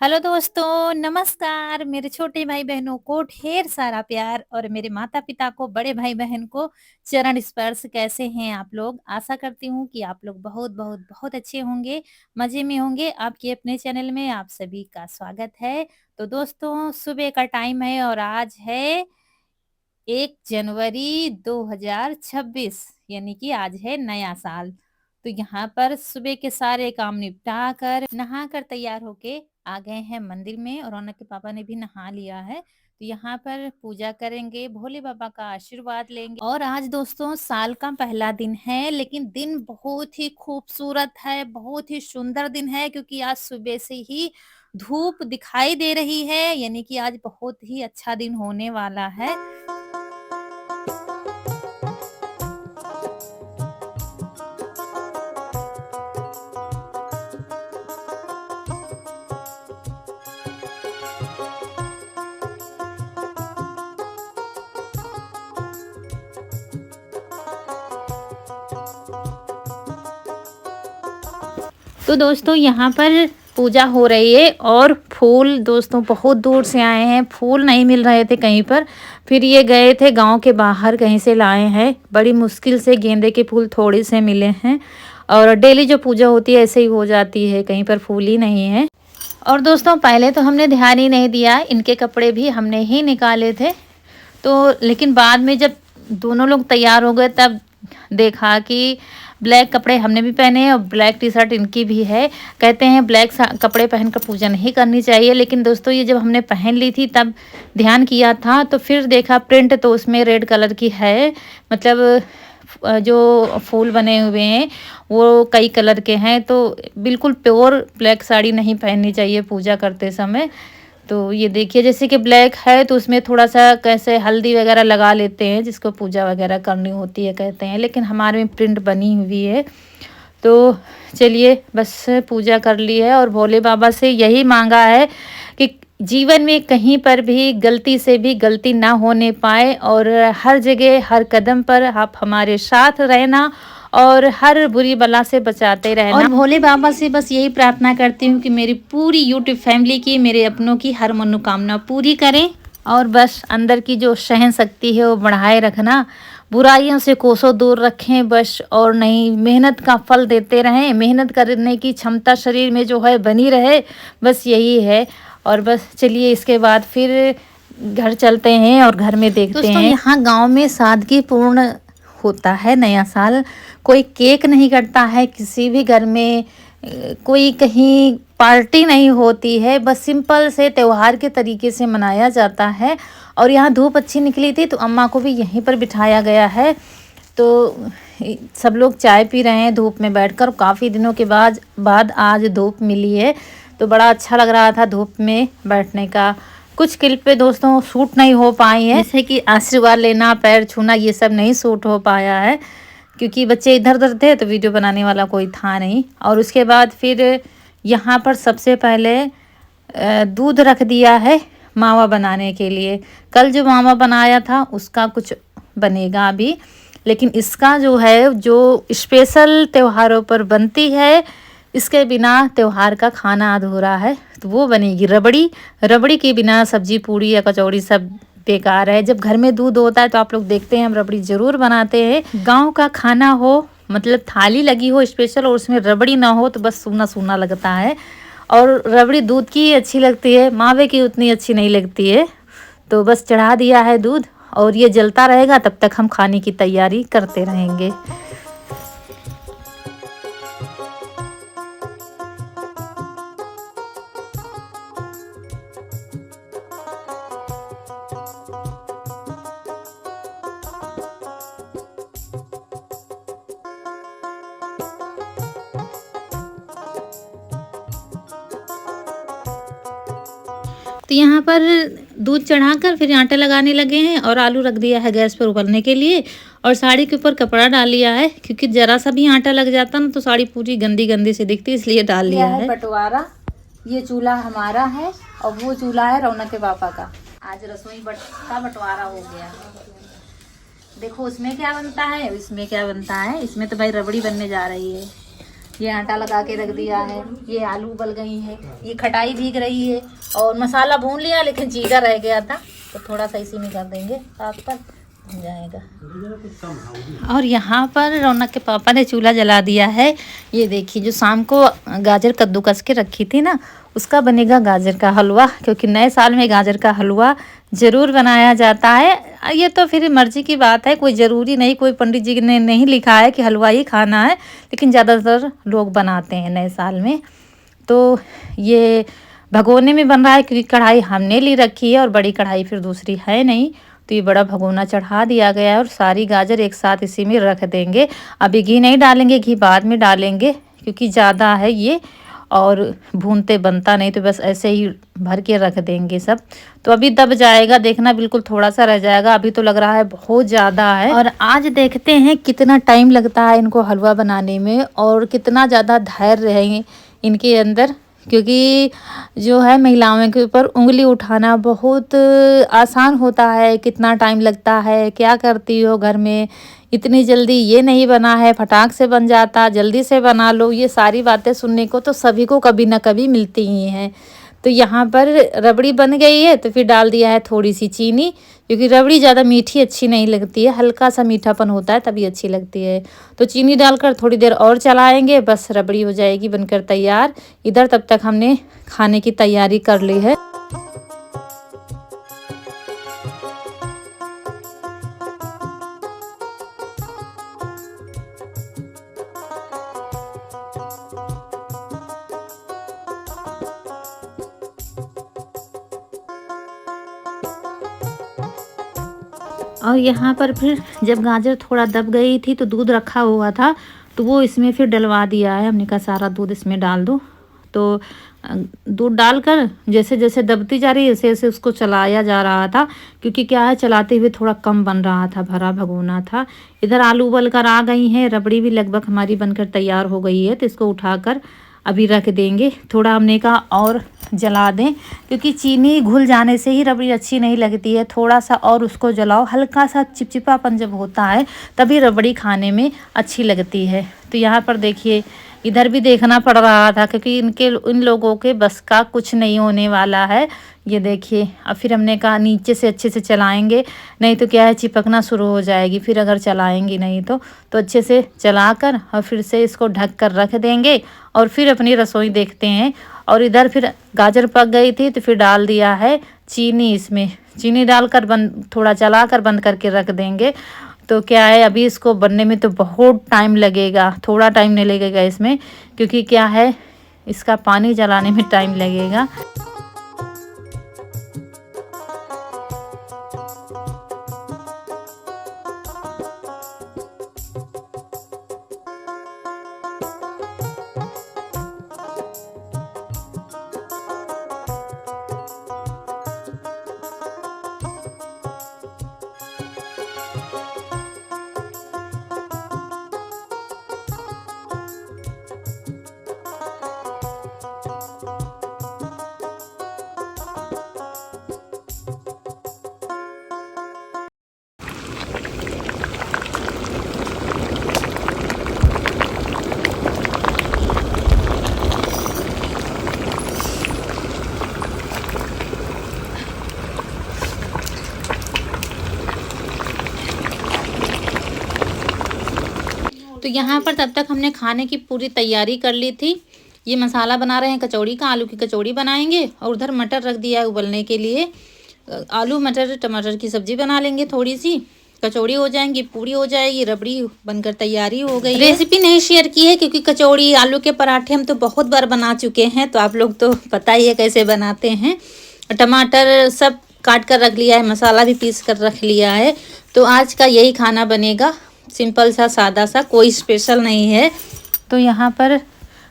Hello दोस्तों, नमस्कार। मेरे छोटे भाई बहनों को ढेर सारा प्यार और मेरे माता पिता को, बड़े भाई बहन को चरण स्पर्श। कैसे हैं आप लोग? आशा करती हूँ कि आप लोग बहुत बहुत बहुत अच्छे होंगे, मज़े में होंगे। आपके अपने चैनल में आप सभी का स्वागत है। तो दोस्तों, सुबह का टाइम है और आज है 1 जनवरी 2026, यानी कि आज है नया साल। तो यहाँ पर सुबह के सारे काम निपटा कर नहा कर तैयार होके आ गए हैं मंदिर में, और रौनक के पापा ने भी नहा लिया है। तो यहाँ पर पूजा करेंगे, भोले बाबा का आशीर्वाद लेंगे। और आज दोस्तों साल का पहला दिन है, लेकिन दिन बहुत ही खूबसूरत है, बहुत ही सुंदर दिन है, क्योंकि आज सुबह से ही धूप दिखाई दे रही है, यानी कि आज बहुत ही अच्छा दिन होने वाला है। तो दोस्तों यहाँ पर पूजा हो रही है, और फूल दोस्तों बहुत दूर से आए हैं। फूल नहीं मिल रहे थे कहीं पर, फिर ये गए थे गांव के बाहर, कहीं से लाए हैं। बड़ी मुश्किल से गेंदे के फूल थोड़े से मिले हैं, और डेली जो पूजा होती है ऐसे ही हो जाती है, कहीं पर फूल ही नहीं है। और दोस्तों पहले तो हमने ध्यान ही नहीं दिया, इनके कपड़े भी हमने ही निकाले थे। तो लेकिन बाद में जब दोनों लोग तैयार हो गए, तब देखा कि ब्लैक कपड़े हमने भी पहने हैं और ब्लैक टी शर्ट इनकी भी है। कहते हैं ब्लैक कपड़े पहनकर पूजा नहीं करनी चाहिए, लेकिन दोस्तों ये जब हमने पहन ली थी तब ध्यान किया था, तो फिर देखा प्रिंट तो उसमें रेड कलर की है। मतलब जो फूल बने हुए हैं वो कई कलर के हैं, तो बिल्कुल प्योर ब्लैक साड़ी नहीं पहननी चाहिए पूजा करते समय। तो ये देखिए, जैसे कि ब्लैक है तो उसमें थोड़ा सा कैसे हल्दी वगैरह लगा लेते हैं, जिसको पूजा वगैरह करनी होती है कहते हैं, लेकिन हमारे में प्रिंट बनी हुई है। तो चलिए बस पूजा कर ली है, और भोले बाबा से यही मांगा है कि जीवन में कहीं पर भी गलती से भी गलती ना होने पाए, और हर जगह हर कदम पर आप हमारे साथ रहना, और हर बुरी बला से बचाते रहना। और भोले बाबा से बस यही प्रार्थना करती हूँ कि मेरी पूरी यूट्यूब फैमिली की, मेरे अपनों की हर मनोकामना पूरी करें, और बस अंदर की जो सहन शक्ति है वो बढ़ाए रखना, बुराइयों से कोसों दूर रखें बस। और नहीं, मेहनत का फल देते रहें, मेहनत करने की क्षमता शरीर में जो है बनी रहे, बस यही है। और बस चलिए इसके बाद फिर घर चलते हैं और घर में देखते हैं। दोस्तों यहाँ गांव में सादगी पूर्ण होता है नया साल। कोई केक नहीं कटता है किसी भी घर में, कोई कहीं पार्टी नहीं होती है, बस सिंपल से त्यौहार के तरीके से मनाया जाता है। और यहाँ धूप अच्छी निकली थी तो अम्मा को भी यहीं पर बिठाया गया है। तो सब लोग चाय पी रहे हैं धूप में बैठकर। काफ़ी दिनों के बाद आज धूप मिली है, तो बड़ा अच्छा लग रहा था धूप में बैठने का। कुछ क्लिप दोस्तों शूट नहीं हो पाई है, जैसे कि आशीर्वाद लेना, पैर छूना, ये सब नहीं शूट हो पाया है, क्योंकि बच्चे इधर उधर थे तो वीडियो बनाने वाला कोई था नहीं। और उसके बाद फिर यहाँ पर सबसे पहले दूध रख दिया है मावा बनाने के लिए। कल जो मावा बनाया था उसका कुछ बनेगा अभी, लेकिन इसका जो है, जो स्पेशल त्योहारों पर बनती है, इसके बिना त्योहार का खाना अधूरा है, तो वो बनेगी रबड़ी। रबड़ी के बिना सब्जी पूड़ी या कचौड़ी सब बेकार है। जब घर में दूध होता है तो आप लोग देखते हैं हम रबड़ी ज़रूर बनाते हैं। गांव का खाना हो, मतलब थाली लगी हो स्पेशल, और उसमें रबड़ी ना हो तो बस सूना सूना लगता है। और रबड़ी दूध की अच्छी लगती है, मावे की उतनी अच्छी नहीं लगती है। तो बस चढ़ा दिया है दूध, और ये जलता रहेगा, तब तक हम खाने की तैयारी करते रहेंगे। तो यहाँ पर दूध चढ़ाकर फिर आटा लगाने लगे हैं, और आलू रख दिया है गैस पर उबलने के लिए, और साड़ी के ऊपर कपड़ा डाल लिया है, क्योंकि जरा सा भी आटा लग जाता ना तो साड़ी पूरी गंदी गंदी सी दिखती, इसलिए डाल लिया है। बंटवारा, ये चूल्हा हमारा है और वो चूल्हा है रौनक के पापा का। आज रसोई का बंटवारा हो गया। देखो उसमें क्या बनता है, इसमें क्या बनता है। इसमें तो भाई रबड़ी बनने जा रही है। ये आटा लगा के रख दिया है, ये आलू उबल गई है, ये खटाई भीग रही है और मसाला भून लिया लेकिन जीरा रह गया था तो थोड़ा सा इसी में कर देंगे आग पर बन जाएगा। और यहाँ पर रौनक के पापा ने चूल्हा जला दिया है। ये देखिए जो शाम को गाजर कद्दूकस के रखी थी ना, उसका बनेगा गाजर का हलवा, क्योंकि नए साल में गाजर का हलवा ज़रूर बनाया जाता है। ये तो फिर मर्जी की बात है, कोई ज़रूरी नहीं, कोई पंडित जी ने नहीं लिखा है कि हलवा ही खाना है, लेकिन ज़्यादातर लोग बनाते हैं नए साल में। तो ये भगोने में बन रहा है क्योंकि कढ़ाई हमने ली रखी है और बड़ी कढ़ाई फिर दूसरी है नहीं, तो ये बड़ा भगोना चढ़ा दिया गया है और सारी गाजर एक साथ इसी में रख देंगे। अभी घी नहीं डालेंगे, घी बाद में डालेंगे क्योंकि ज़्यादा है ये और भूनते बनता नहीं, तो बस ऐसे ही भर के रख देंगे सब। तो अभी दब जाएगा, देखना बिल्कुल थोड़ा सा रह जाएगा, अभी तो लग रहा है बहुत ज़्यादा है। और आज देखते हैं कितना टाइम लगता है इनको हलवा बनाने में और कितना ज़्यादा धैर्य है इनके अंदर, क्योंकि जो है महिलाओं के ऊपर उंगली उठाना बहुत आसान होता है। कितना टाइम लगता है, क्या करती हो घर में, इतनी जल्दी ये नहीं बना है, फटाक से बन जाता, जल्दी से बना लो, ये सारी बातें सुनने को तो सभी को कभी ना कभी मिलती ही हैं। तो यहाँ पर रबड़ी बन गई है तो फिर डाल दिया है थोड़ी सी चीनी, क्योंकि रबड़ी ज़्यादा मीठी अच्छी नहीं लगती है, हल्का सा मीठापन होता है तभी अच्छी लगती है। तो चीनी डालकर थोड़ी देर और चलाएंगे, बस रबड़ी हो जाएगी बनकर तैयार। इधर तब तक हमने खाने की तैयारी कर ली है। और यहाँ पर फिर जब गाजर थोड़ा दब गई थी तो दूध रखा हुआ था तो वो इसमें फिर डलवा दिया है। हमने कहा सारा दूध इसमें डाल दो, तो दूध डालकर जैसे जैसे दबती जा रही है वैसे वैसे उसको चलाया जा रहा था, क्योंकि क्या है चलाते हुए थोड़ा कम बन रहा था, भरा भगोना था। इधर आलू उबल कर आ गई हैं, रबड़ी भी लगभग हमारी बनकर तैयार हो गई है, तो इसको उठाकर अभी रख देंगे। थोड़ा हमने कहा और जला दें, क्योंकि चीनी घुल जाने से ही रबड़ी अच्छी नहीं लगती है, थोड़ा सा और उसको जलाओ, हल्का सा चिपचिपापन जब होता है तभी रबड़ी खाने में अच्छी लगती है। तो यहाँ पर देखिए इधर भी देखना पड़ रहा था, क्योंकि इन लोगों के बस का कुछ नहीं होने वाला है। ये देखिए अब फिर हमने कहा नीचे से अच्छे से चलाएंगे, नहीं तो क्या है चिपकना शुरू हो जाएगी फिर अगर चलाएंगे नहीं तो अच्छे से चलाकर और फिर से इसको ढक कर रख देंगे और फिर अपनी रसोई देखते हैं। और इधर फिर गाजर पक गई थी तो फिर डाल दिया है चीनी, इसमें चीनी डालकर थोड़ा चलाकर बंद करके रख देंगे। तो क्या है अभी इसको बनने में तो बहुत टाइम लगेगा, थोड़ा टाइम नहीं लगेगा इसमें, क्योंकि क्या है इसका पानी जलाने में टाइम लगेगा। तो यहाँ पर तब तक हमने खाने की पूरी तैयारी कर ली थी। ये मसाला बना रहे हैं कचौड़ी का, आलू की कचौड़ी बनाएंगे और उधर मटर रख दिया है उबलने के लिए। आलू मटर टमाटर की सब्जी बना लेंगे, थोड़ी सी कचौड़ी हो जाएंगी, पूरी हो जाएगी, रबड़ी बनकर तैयारी हो गई। रेसिपी नहीं शेयर की है क्योंकि कचौड़ी आलू के पराठे हम तो बहुत बार बना चुके हैं, तो आप लोग तो पता ही है कैसे बनाते हैं। टमाटर सब काट कर रख लिया है, मसाला भी पीस कर रख लिया है। तो आज का यही खाना बनेगा, सिंपल सा सादा सा, कोई स्पेशल नहीं है। तो यहाँ पर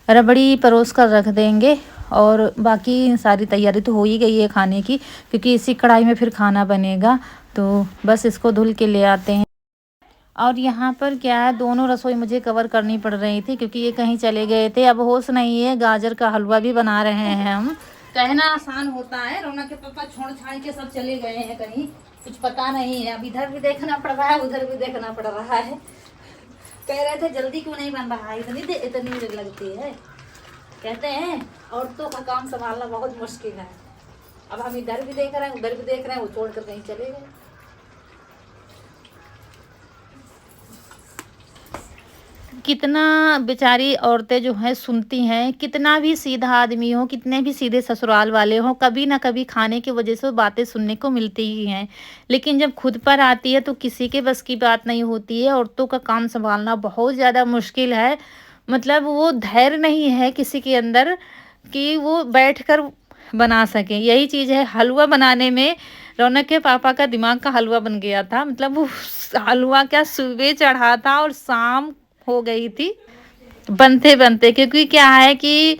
रबड़ी परोस कर रख देंगे और बाकी सारी तैयारी तो हो ही गई है खाने की, क्योंकि इसी कढ़ाई में फिर खाना बनेगा। तो बस इसको धुल के ले आते हैं। और यहाँ पर क्या है दोनों रसोई मुझे कवर करनी पड़ रही थी क्योंकि ये कहीं चले गए थे, अब होश नहीं है। गाजर का हलवा भी बना रहे हैं हम। कहना आसान होता है, रौनक के पापा छोड़ छाड़ के सब चले गए हैं कहीं, कुछ पता नहीं है। अब इधर भी देखना पड़ रहा है, उधर भी देखना पड़ रहा है। कह रहे थे जल्दी क्यों नहीं बन रहा है, इतनी देर लगती है। कहते हैं औरतों का काम संभालना बहुत मुश्किल है। अब हम इधर भी देख रहे हैं, उधर भी देख रहे हैं, वो छोड़कर कहीं चले गए। कितना बेचारी औरतें जो हैं सुनती हैं, कितना भी सीधा आदमी हो, कितने भी सीधे ससुराल वाले हों, कभी ना कभी खाने की वजह से बातें सुनने को मिलती ही हैं। लेकिन जब खुद पर आती है तो किसी के बस की बात नहीं होती है। औरतों का काम संभालना बहुत ज़्यादा मुश्किल है। मतलब वो धैर्य नहीं है किसी के अंदर कि वो बैठकर बना सके। यही चीज़ है हलवा बनाने में। रौनक के पापा का दिमाग का हलवा बन गया था। मतलब वो हलवा क्या सुबह चढ़ा था और शाम हो गई थी बनते बनते, क्योंकि क्या है कि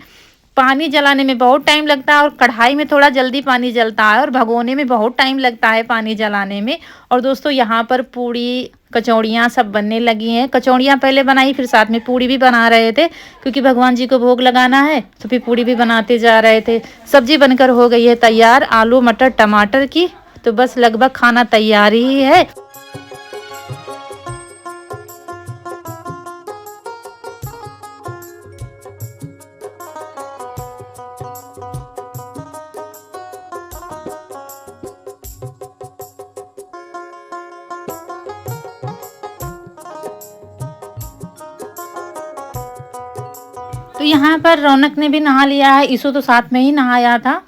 पानी जलाने में बहुत टाइम लगता है और कढ़ाई में थोड़ा जल्दी पानी जलता है और भगोने में बहुत टाइम लगता है पानी जलाने में। और दोस्तों यहाँ पर पूड़ी कचौड़ियाँ सब बनने लगी हैं। कचौड़ियाँ पहले बनाई, फिर साथ में पूड़ी भी बना रहे थे क्योंकि भगवान जी को भोग लगाना है, तो फिर पूड़ी भी बनाते जा रहे थे। सब्जी बनकर हो गई है तैयार, आलू मटर टमाटर की। तो बस लगभग खाना तैयार ही है। तो यहाँ पर रौनक ने भी नहा लिया है। ईशु तो साथ में ही नहाया था,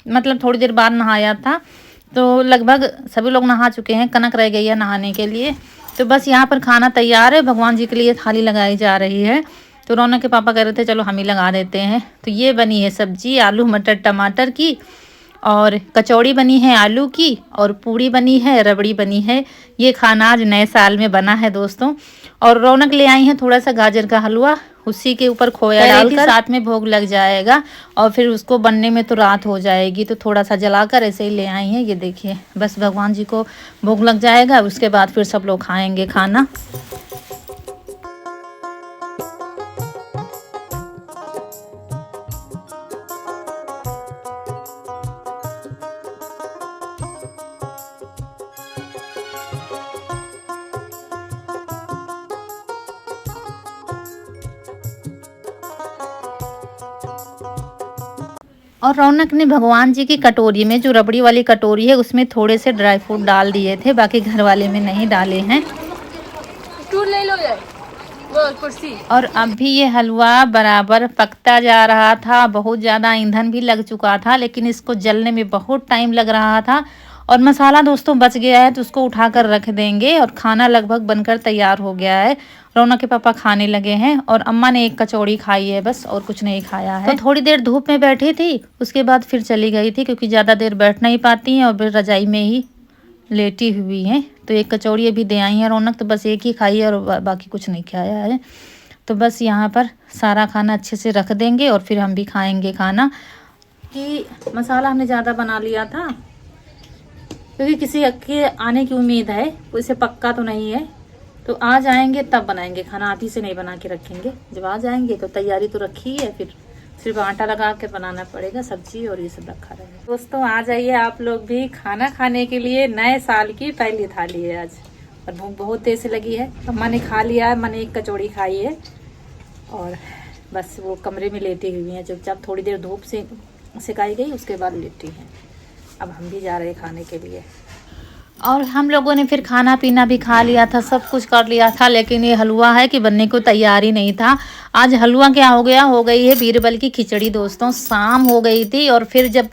मतलब थोड़ी देर बाद नहाया था। तो लगभग सभी लोग नहा चुके हैं, कनक रह गई है नहाने के लिए। तो बस यहाँ पर खाना तैयार है, भगवान जी के लिए थाली लगाई जा रही है। तो रौनक के पापा कह रहे थे चलो हम ही लगा देते हैं। तो ये बनी है सब्जी आलू मटर टमाटर की, और कचौड़ी बनी है आलू की, और पूड़ी बनी है, रबड़ी बनी है। ये खाना आज नए साल में बना है दोस्तों। और रौनक ले आई है थोड़ा सा गाजर का हलवा, उसी के ऊपर खोया डालकर साथ में भोग लग जाएगा और फिर उसको बनने में तो रात हो जाएगी। तो थोड़ा सा जलाकर ऐसे ही ले आई हैं। ये देखिए, बस भगवान जी को भोग लग जाएगा, उसके बाद फिर सब लोग खाएंगे खाना। और रौनक ने भगवान जी की कटोरी में, जो रबड़ी वाली कटोरी है, उसमें थोड़े से ड्राई फ्रूट डाल दिए थे, बाकी घर वाले में नहीं डाले हैं। ले लो वो कुर्सी। और अभी ये हलवा बराबर पकता जा रहा था। बहुत ज़्यादा ईंधन भी लग चुका था, लेकिन इसको जलने में बहुत टाइम लग रहा था। और मसाला दोस्तों बच गया है तो उसको उठाकर रख देंगे। और खाना लगभग बनकर तैयार हो गया है। रौनक के पापा खाने लगे हैं और अम्मा ने एक कचौड़ी खाई है बस, और कुछ नहीं खाया है। तो थोड़ी देर धूप में बैठी थी, उसके बाद फिर चली गई थी क्योंकि ज़्यादा देर बैठ नहीं पाती हैं और फिर रजाई में ही लेटी हुई हैं। तो एक कचौड़ी अभी दे आई है रौनक, तो बस एक ही खाई है और बाकी कुछ नहीं खाया है। तो बस यहाँ पर सारा खाना अच्छे से रख देंगे और फिर हम भी खाएंगे खाना। कि मसाला हमने ज़्यादा बना लिया था क्योंकि किसी के आने की उम्मीद है, उसे पक्का तो नहीं है। तो आ जाएंगे तब बनाएंगे खाना, अभी से नहीं बना के रखेंगे। जब आ जाएंगे तो तैयारी तो रखी है, फिर सिर्फ आटा लगा के बनाना पड़ेगा, सब्जी और ये सब रखा रहेगा। दोस्तों आ जाइए आप लोग भी खाना खाने के लिए। नए साल की पहली थाली है आज और भूख बहुत तेज से लगी है। अम्मा ने खा लिया है, मैंने एक कचौड़ी खाई है और बस वो कमरे में लेटी हुई हैं। जब थोड़ी देर धूप से सिकाई गई उसके बाद लेटी हैं। अब हम भी जा रहे हैं खाने के लिए। और हम लोगों ने फिर खाना पीना भी खा लिया था, सब कुछ कर लिया था, लेकिन ये हलवा है कि बनने को तैयार ही नहीं था। आज हलवा क्या हो गया, हो गई है बीरबल की खिचड़ी दोस्तों। शाम हो गई थी और फिर जब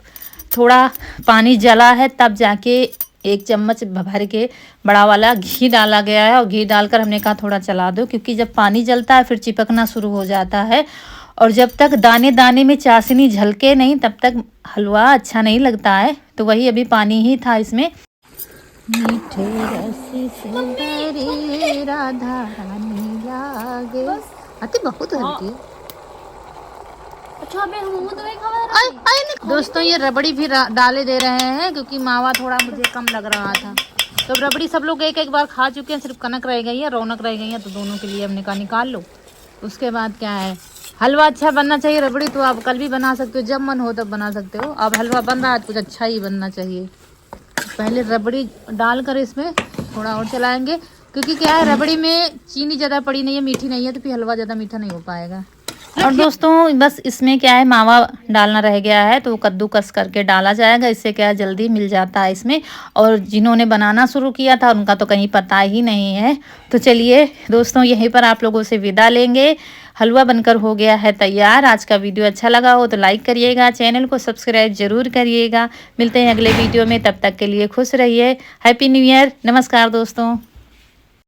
थोड़ा पानी जला है तब जाके एक चम्मच भर के बड़ा वाला घी डाला गया है। और घी डालकर हमने कहा थोड़ा चला दो, क्योंकि जब पानी जलता है फिर चिपकना शुरू हो जाता है और जब तक दाने दाने में चाशनी झलके नहीं तब तक हलवा अच्छा नहीं लगता है। तो वही अभी पानी ही था इसमें। मीठे रस से राधा रानी लागे अति बहुत हल्की। अच्छा दोस्तों ये रबड़ी भी डाले दे रहे हैं क्योंकि मावा थोड़ा मुझे कम लग रहा था। तो रबड़ी सब लोग एक एक बार खा चुके हैं, सिर्फ कनक रह गई है, रौनक रह गई है। तो दोनों के लिए हमने कहा निकाल लो। उसके बाद क्या है, हलवा अच्छा बनना चाहिए। रबड़ी तो आप कल भी बना सकते हो, जब मन हो तब बना सकते हो। अब हलवा बन रहा है तो कुछ अच्छा ही बनना चाहिए। पहले रबड़ी डालकर इसमें थोड़ा और चलाएंगे क्योंकि क्या है रबड़ी में चीनी ज़्यादा पड़ी नहीं है, मीठी नहीं है, तो फिर हलवा ज़्यादा मीठा नहीं हो पाएगा। और दोस्तों बस इसमें क्या है मावा डालना रह गया है, तो कद्दूकस करके डाला जाएगा, इससे क्या है जल्दी मिल जाता है इसमें। और जिन्होंने बनाना शुरू किया था उनका तो कहीं पता ही नहीं है। तो चलिए दोस्तों यहीं पर आप लोगों से विदा लेंगे। हलवा बनकर हो गया है तैयार। आज का वीडियो अच्छा लगा हो तो लाइक करिएगा, चैनल को सब्सक्राइब जरूर करिएगा। मिलते हैं अगले वीडियो में, तब तक के लिए खुश रहिए। Happy new year. नमस्कार दोस्तों।